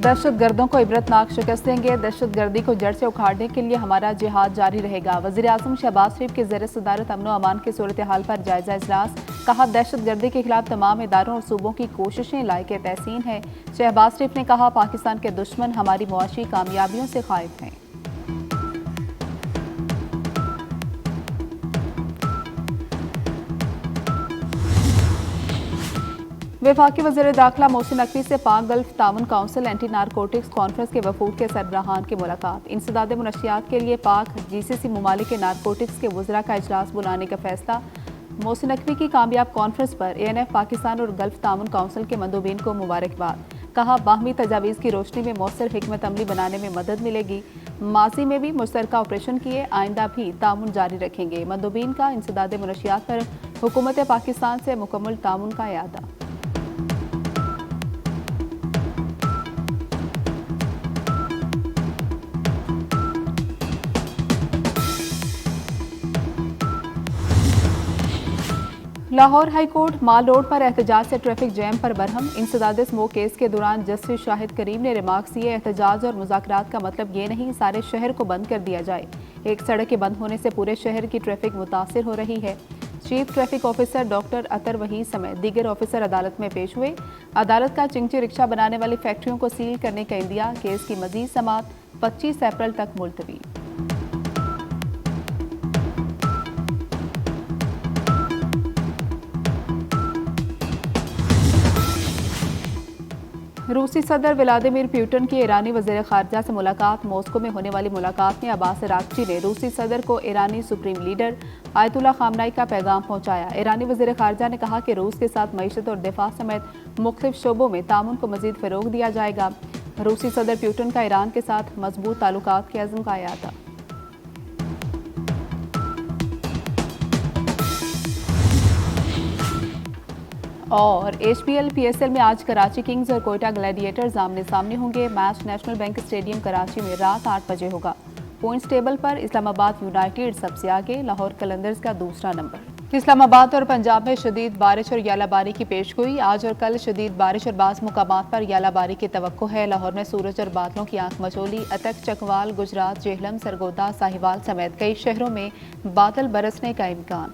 दहशत गर्दों को इबरतनाक शिकस्त देंगे। दहशत गर्दी को जड़ से उखाड़ने के लिए हमारा जिहाद जारी रहेगा। वज़ीर आज़म शहबाज शरीफ के ज़ेर सदारत अमन व अमान की सूरत हाल पर जायजा इजलास। कहा, दहशत गर्दी के खिलाफ तमाम इदारों और सूबों की कोशिशें लायक तहसीन हैं। शहबाज शरीफ ने कहा, पाकिस्तान के दुश्मन हमारी मुआशी कामयाबियों से खाइफ हैं। वफाकी वज़ीर दाखिला मोहसिन नकवी से पाक गल्फ ताउन काउंसिल एंटी नारकोटिक्स कॉन्फ्रेंस के वफूद के सरबराहान की मुलाकात। इंसदाद मुनशियात के लिए पाक GCC ममालिक के नारकोटिक्स के वज़रा का इजलास बुलाने का फैसला। मोहसिन नकवी की कामयाब कॉन्फ्रेंस पर ANF पाकिस्तान और गल्फ ताउन काउंसिल के मंदूबीन को मुबारकबाद। कहा, बाहमी तजावीज़ की रोशनी में मौसर हिकमत अमली बनाने में मदद मिलेगी। माजी में भी मुश्तरका ऑपरेशन किए, आइंदा भी ताउन जारी रखेंगे। मंदूबीन का इंसदाद मुनशियात पर हुकूमत पाकिस्तान से मुकम्मल ताउन का यादा। लाहौर हाई कोर्ट माल रोड पर एहतजाज से ट्रैफिक जैम पर बरहम। इंसदाद स्मोक केस के दौरान जस्टिस शाहिद करीम ने रिमार्क्स दिए, एहतजाज और मुज़ाकरात का मतलब ये नहीं सारे शहर को बंद कर दिया जाए। एक सड़क के बंद होने से पूरे शहर की ट्रैफिक मुतासिर हो रही है। चीफ ट्रैफिक ऑफिसर डॉक्टर अतर वहीद समेत दीगर ऑफिसर अदालत में पेश हुए। अदालत का चिंगची रिक्शा बनाने वाली फैक्ट्रियों को सील करने का इंदिया। केस की मजीद समाअत 25 अप्रैल तक मुलतवी। रूसी सदर व्लादिमीर पुतिन की ईरानी वज़ीर ख़ारजा से मुलाकात। मॉस्को में होने वाली मुलाकात में अब्बास अराग़ची ने रूसी सदर को ईरानी सुप्रीम लीडर आयतुल्लाह ख़ामनेई का पैगाम पहुंचाया। ईरानी वज़ीर ख़ारजा ने कहा कि रूस के साथ मईशत और दिफा समेत मुख्तलिफ शोबों में तामुन को मज़ीद फ़रोग़ दिया जाएगा। रूसी सदर पुतिन का ईरान के साथ मजबूत ताल्लुकात के अज़्म का यादा। और HPL PSL में आज कराची किंग्स और कोयटा ग्लैडिएटर्स आमने सामने होंगे। Match national bank stadium Karachi में रात 8 बजे होगा। पॉइंट्स टेबल पर इस्लामाबाद यूनाइटेड सबसे आगे, लाहौर कलंदर्स का दूसरा नंबर। इस्लामाबाद और पंजाब में शदीद बारिश और यालाबारी की पेशगोई। आज और कल शदीद बारिश और बाज़ मुकामात पर यालाबारी की तवक्को है। लाहौर में सूरज और बादलों की आंख मचोली। अटक, चकवाल, गुजरात, जेहलम, सरगोदा, साहिवाल समेत कई शहरों में बादल बरसने का इम्कान।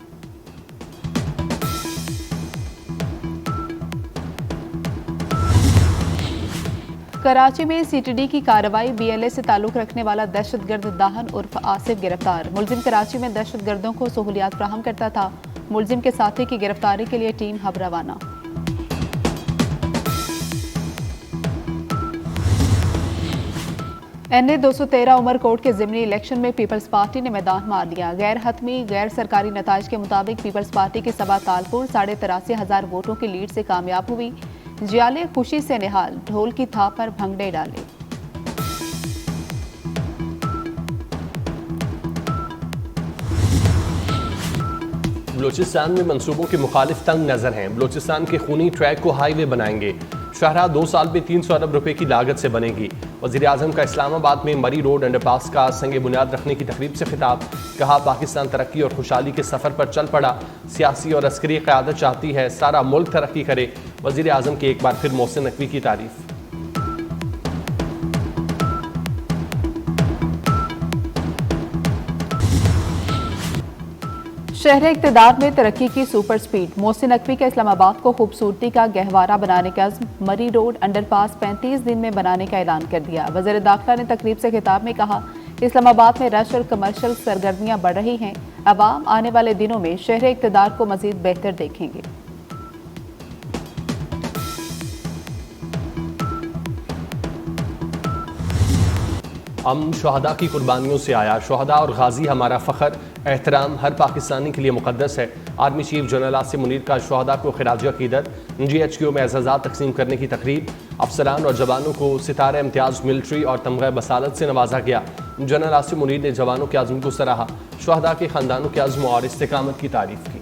कराची में CTD की कार्रवाई। BLA से ताल्लुक रखने वाला दहशतगर्द दाहन उर्फ आसिफ गिरफ्तार। मुलजिम कराची में दहशतगर्दों को सहूलियात फ्राहम करता था। मुलजिम के साथी की गिरफ्तारी के लिए टीम हब रवाना। NA 213 उमरकोट के ज़िमनी इलेक्शन में पीपल्स पार्टी ने मैदान मार दिया। गैर हतमी गैर सरकारी नताइज के मुताबिक पीपल्स पार्टी की सबा तालपुर 83,500 वोटों की लीड से कामयाब हुई। जियाले खुशी से निहाल, ढोल की थाप पर भंगड़े डाले। बलूचिस्तान में मंसूबों के मुखालिफ तंग नजर हैं। बलूचिस्तान के खूनी ट्रैक को हाईवे बनाएंगे। शाहराह 2 साल में 300 अरब रुपए की लागत से बनेगी। वज़ीर आज़म का इस्लामाबाद में मरी रोड अंडरपास का संग बुनियाद रखने की तकरीब से खिताब। कहा, पाकिस्तान तरक्की और खुशहाली के सफ़र पर चल पड़ा। सियासी और अस्करी क़यादत चाहती है सारा मुल्क तरक्की करे। वज़ीर आज़म की एक बार फिर मोहसिन नकवी की तारीफ। शहर इक़्तिदार में तरक्की की सुपर स्पीड। मोहसिन नकवी का इस्लामाबाद को खूबसूरती का गहवारा बनाने का अज़्म। मरी रोड अंडरपास 35 दिन में बनाने का ऐलान कर दिया। वज़ीर दाखिला ने तकरीब से खिताब में कहा, इस्लामाबाद में रश और कमर्शियल सरगर्मियां बढ़ रही हैं। अवाम आने वाले दिनों में शहर इक़्तिदार को मज़ीद बेहतर देखेंगे। अमन शहदा की कुर्बानियों से आया। शहदा और गाजी हमारा फ़ख्र, एहतराम हर पाकिस्तानी के लिए मुक़द्दस है। Army chief general Asim Munir का शहदा को खिराज अक़ीदत। GHQ में एज़ाज़ात तकसीम करने की तकरीब। अफसरान और जवानों को सितारे इम्तियाज़ मिलिट्री और तमग़ा बसालत से नवाजा गया। जनरल आसिम मुनीर ने जवानों के आज़म को सराहा। शहदा के ख़ानदानों के आज़म और इस्तिकामत की तारीफ़ की।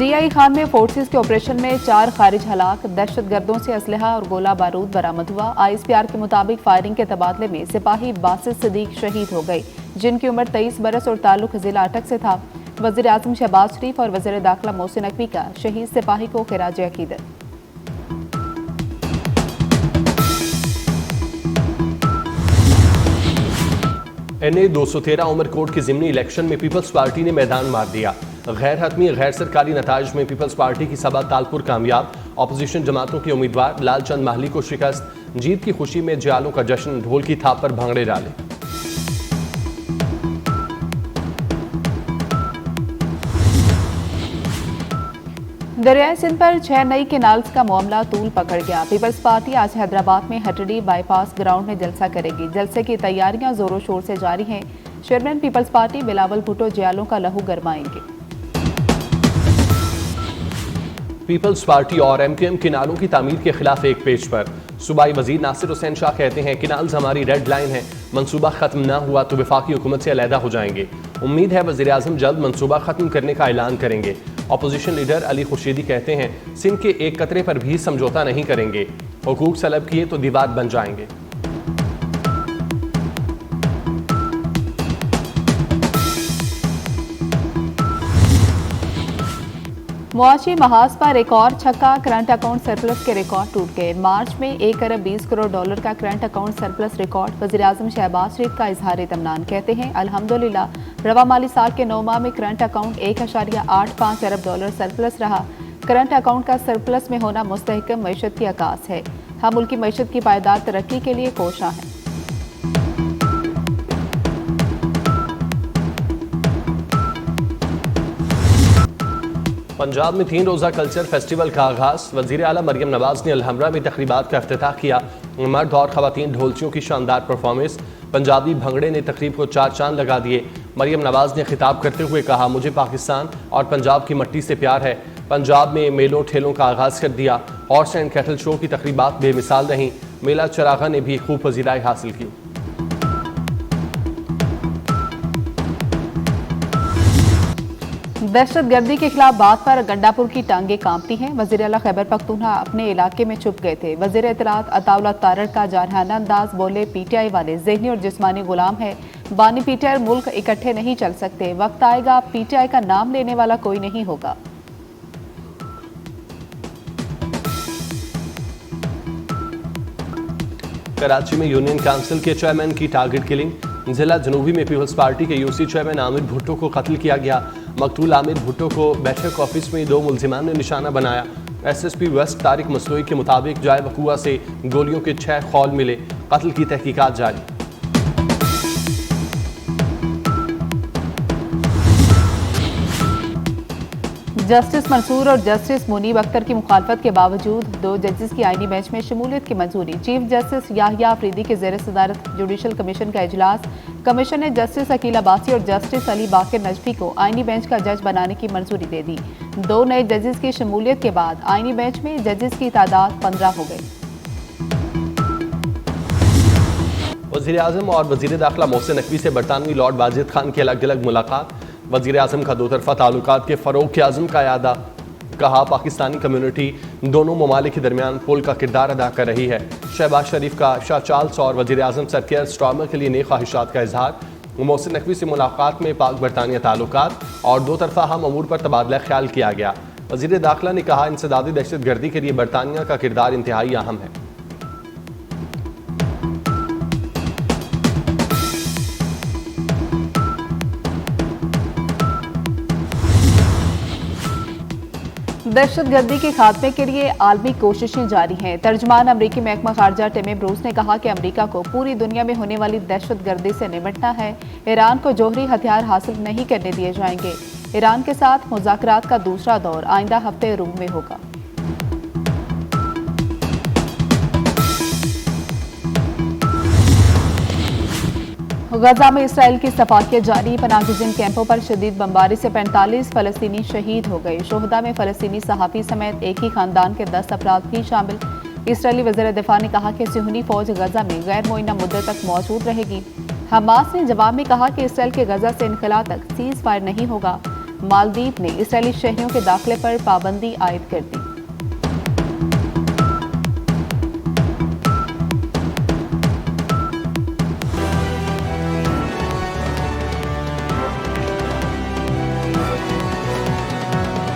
DI खान में फोर्सेस के ऑपरेशन में 4 खारिज हलाक। दहशतगर्दों से असलहा और गोला बारूद बरामद हुआ। ISPR के मुताबिक फायरिंग के तबादले में सिपाही बासित सिद्दीक शहीद हो गए, जिनकी उम्र 23 बरस और ताल्लुक जिला अटक से था। वज़ीर आज़म शहबाज शरीफ और वज़ीर दाखिला मोहसिन नकवी का शहीद सिपाही को खिराज अकीदत। NA 213 उमरकोट के ज़िमनी इलेक्शन में पीपल्स पार्टी ने मैदान मार दिया। गैर हतमी गैर सरकारी नताइज में पीपल्स पार्टी की सभा तालपुर कामयाब। अपोजिशन जमातों के उम्मीदवार लालचंद माहली को शिकस्त। जीत की खुशी में जियालों का जश्न, ढोल की थाप पर भांगड़े डाले। दरियाई सिंध पर 6 नई केनाल्स का मामला तूल पकड़ गया। पीपल्स पार्टी आज हैदराबाद में हटड़ी बाईपास ग्राउंड में जलसा करेगी। जलसे की तैयारियां जोरों शोर से जारी हैं। चेयरमैन पीपल्स पार्टी बिलावल भुट्टो जियालों का लहू गरमाएंगे। पीपल्स पार्टी और MQM किनालों की तामीर के खिलाफ एक पेज पर। सूबाई वजीर नासिर हुसैन शाह कहते हैं किनाल्स हमारी रेड लाइन है, मंसूबा खत्म न हुआ तो वफाकी हुकूमत से अलहदा हो जाएंगे। उम्मीद है वजीर आजम जल्द मंसूबा खत्म करने का ऐलान करेंगे। अपोजिशन लीडर अली खुर्शीदी कहते हैं सिंध के एक कतरे पर भी समझौता नहीं करेंगे, हुकूक सलब किए तो दीवार बन जाएंगे। मुआशी महाज पर एक और छक्का, करंट अकाउंट सरप्लस के रिकॉर्ड टूट गए। मार्च में 1 अरब 20 करोड़ डॉलर का करंट अकाउंट सरप्लस रिकॉर्ड। वज़ीर आज़म शहबाज शरीफ का इजहार इत्मीनान, कहते हैं अल्हम्दुलिल्लाह रवा माली साल के 9 माह में करंट अकाउंट 1.85 अरब डॉलर सरप्लस रहा। करंट अकाउंट का सरप्लस में होना मुस्तहकम मईशत की अक्कास है। हम मुल्की मईशत की पायदार तरक्की के लिए कोशां हैं। पंजाब में 3 रोज़ा कल्चर फेस्टिवल का आगाज। वज़ीर आला मरियम नवाज ने अलहमरा में तकरीबात का इफ्तिताह किया। मर्द और ख़वातीन ढोलचियों की शानदार परफॉर्मेंस। पंजाबी भंगड़े ने तकरीब को 4 चांद लगा दिए। मरियम नवाज ने खिताब करते हुए कहा, मुझे पाकिस्तान और पंजाब की मट्टी से प्यार है। पंजाब में मेलों ठेलों का आगाज़ कर दिया। हॉर्स एंड कैटल शो की तकरीबात बेमिसाल रहीं। मेला चरागा ने भी खूब पजीराई हासिल की। दहशत गर्दी के खिलाफ बात पर गंडापुर की टांगे कांपती हैं। वज़ीर आला खैबर पख्तूनख्वा अपने इलाके में छुप गए थे। वज़ीर इत्तलात अताउल्लाह तारड़ का जारहाना अंदाज, बोले PTI वाले ज़हनी और जिस्मानी गुलाम है। बानी PTI और मुल्क इकट्ठे नहीं चल सकते। वक्त आएगा PTI का नाम लेने वाला कोई नहीं होगा। कराची में यूनियन काउंसिल के चेयरमैन की टारगेट किलिंग। जिला जनूबी में पीपल्स पार्टी के UC चेयरमैन आमिर भुट्टो को कत्ल किया गया। मकतूल आमिर भुट्टो को बैठक ऑफिस में 2 मुलजिमान ने निशाना बनाया। SSP वेस्ट तारिक मसनूई के मुताबिक जाए वकुआ से गोलियों के 6 खौल मिले। कत्ल की तहकीकात जारी। जस्टिस मंसूर और जस्टिस मुनीब अख्तर की मुखालफत के बावजूद 2 जजेस की आईनी बेंच में शमूलियत की मंजूरी। चीफ जस्टिस याहिया अफरीदी के ज़ेर सदारत जुडिशल कमीशन का इजलास। कमीशन ने जस्टिस अकील अब्बासी और जस्टिस अली बाकिर नजफी को आईनी बेंच का जज बनाने की मंजूरी दे दी। 2 नए जजेस की शमूलियत के बाद आईनी बेंच में जजेस की तादाद 15 हो गई। वज़ीर आज़म और वज़ीर दाखिला मोहसिन नकवी से बरतानवी लॉर्ड वाजिद खान की अलग अलग मुलाकात। वज़ीर आज़म का 2 तरफ़ा ताल्लुकात के फ़रोग़ के आज़म का यादा। कहा, पाकिस्तानी कम्युनिटी दोनों ममालिक के दरमियान पुल का किरदार अदा कर रही है। शहबाज शरीफ का शाह चार्ल्स और वज़ीर आज़म सर केयर स्टार्मर के लिए नई ख्वाहिशात का इजहार। मोहसिन नकवी से मुलाकात में पाक बरतानिया ताल्लुकात और 2 तरफ़ा हम अमूर पर तबादला ख्याल किया गया। वज़ीर दाखिला ने कहा, इंसदादी दहशत गर्दी के लिए बरतानिया का किरदार इंतहाई अहम है। दहशत गर्दी के खात्मे के लिए आलमी कोशिशें जारी हैं। तर्जमान अमरीकी महकमा खारजा टिम ब्रूस ने कहा कि अमरीका को पूरी दुनिया में होने वाली दहशत गर्दी से निपटना है। ईरान को जोहरी हथियार हासिल नहीं करने दिए जाएंगे। ईरान के साथ मुज़ाकरात का दूसरा दौर आइंदा हफ्ते रूम में होगा। गजा में इसराइल की सफाकियत जारी। पनाहगज़ीन कैंपों पर शदीद बमबारी से 45 फ़लस्तीनी शहीद हो गए। शोहदा में फ़लस्तीनी सहाफ़ी समेत एक ही खानदान के 10 अफराद भी शामिल। इसराइली वज़ीर दिफ़ा ने कहा कि सिहूनी फ़ौज गजा में गैर मुअय्यना मुद्दत तक मौजूद रहेगी। हमास ने जवाब में कहा कि इसराइल के गजा से इनखला तक सीज़ फायर नहीं होगा। मालदीव ने इसराइली शहरियों के दाखिले पर पाबंदी आयद कर दी।